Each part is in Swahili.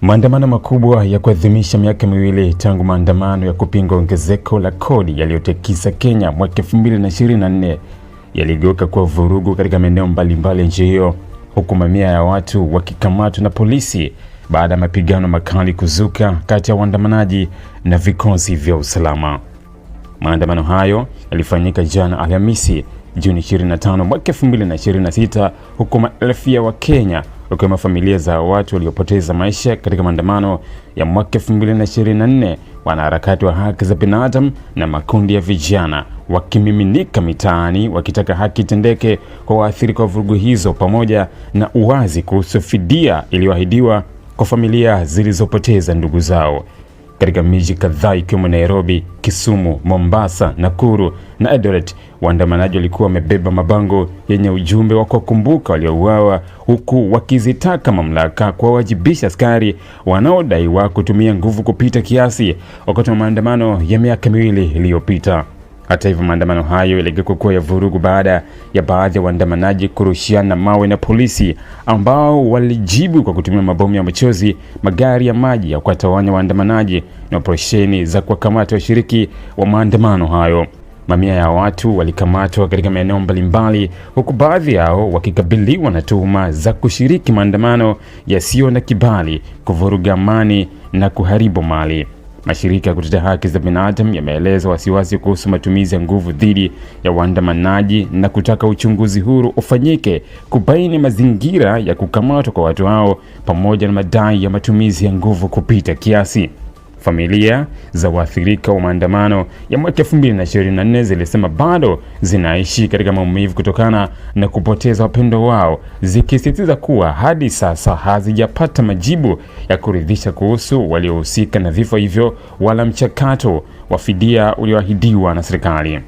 Maandamano makubwa ya kuadhimisha miaka miwili tangu maandamano ya kupinga ongezeko la kodi yaliyotikisa Kenya mwaka 2024 yaligeuka kuwa vurugu katika maeneo mbalimbali ya nchi hiyo, huku mamia ya watu wakikamatwa na polisi baada ya mapigano makali kuzuka kati ya waandamanaji na vikosi vya usalama. Maandamano hayo yalifanyika jana Alhamisi, Juni 25 mwaka 2026, huku maelfu ya Wakenya wakiwemo familia za watu waliopoteza maisha katika maandamano ya mwaka 2024, wanaharakati wa haki za binadamu na makundi ya vijana wakimiminika mitaani wakitaka haki itendeke kwa waathirika wa vurugu hizo, pamoja na uwazi kuhusu fidia iliyoahidiwa kwa familia zilizopoteza ndugu zao. Katika miji kadhaa ikiwemo Nairobi, Kisumu, Mombasa, Nakuru na Eldoret, waandamanaji walikuwa wamebeba mabango yenye ujumbe wa kuwakumbuka waliouawa, huku wakizitaka mamlaka kuwawajibisha askari wanaodaiwa kutumia nguvu kupita kiasi wakati wa maandamano ya miaka miwili iliyopita. Hata hivyo, maandamano hayo yaligeuka kuwa ya vurugu baada ya baadhi ya waandamanaji kurushiana mawe na polisi ambao walijibu kwa kutumia mabomu ya machozi, magari ya maji ya kuwatawanya waandamanaji na operesheni za kuwakamata washiriki wa maandamano hayo. Mamia ya watu walikamatwa katika maeneo mbalimbali, huku baadhi yao wakikabiliwa na tuhuma za kushiriki maandamano yasiyo na kibali, kuvuruga amani na kuharibu mali. Mashirika ya kutetea haki za binadamu yameeleza wasiwasi kuhusu matumizi ya nguvu dhidi ya waandamanaji na kutaka uchunguzi huru ufanyike kubaini mazingira ya kukamatwa kwa watu hao pamoja na madai ya matumizi ya nguvu kupita kiasi. Familia za waathirika wa maandamano ya mwaka 2024 zilisema bado zinaishi katika maumivu kutokana na kupoteza wapendwa wao, zikisisitiza kuwa hadi sasa hazijapata majibu ya kuridhisha kuhusu waliohusika na vifo hivyo wala mchakato wa fidia ulioahidiwa na serikali.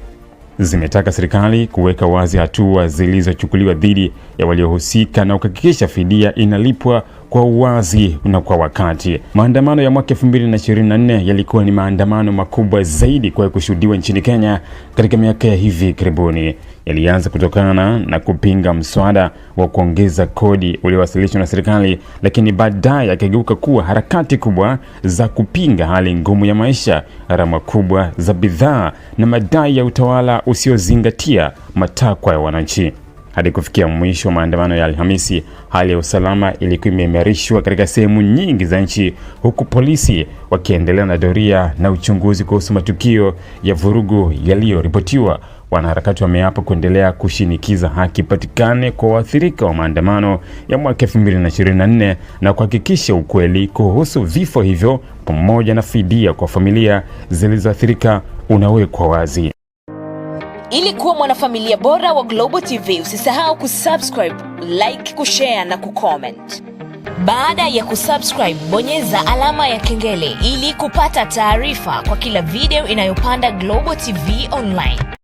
Zimetaka serikali kuweka wazi hatua zilizochukuliwa dhidi ya waliohusika na kuhakikisha fidia inalipwa kwa uwazi na kwa wakati. Maandamano ya mwaka 2024 yalikuwa ni maandamano makubwa zaidi kwa kushuhudiwa nchini Kenya katika miaka ya hivi karibuni. Yalianza kutokana na kupinga mswada wa kuongeza kodi uliowasilishwa na serikali, lakini baadaye yakageuka kuwa harakati kubwa za kupinga hali ngumu ya maisha, gharama kubwa za bidhaa na madai ya utawala usiozingatia matakwa ya wananchi. Hadi kufikia mwisho wa maandamano ya Alhamisi, hali ya usalama ilikuwa imeimarishwa katika sehemu nyingi za nchi, huku polisi wakiendelea na doria na uchunguzi kuhusu matukio ya vurugu yaliyoripotiwa. Wanaharakati wameapa kuendelea kushinikiza haki patikane kwa waathirika wa maandamano ya mwaka 2024 na kuhakikisha ukweli kuhusu vifo hivyo pamoja na fidia kwa familia zilizoathirika unawekwa wazi. Ili kuwa mwanafamilia bora wa Global TV, usisahau kusubscribe, like, kushare na kucomment. Baada ya kusubscribe, bonyeza alama ya kengele ili kupata taarifa kwa kila video inayopanda Global TV Online.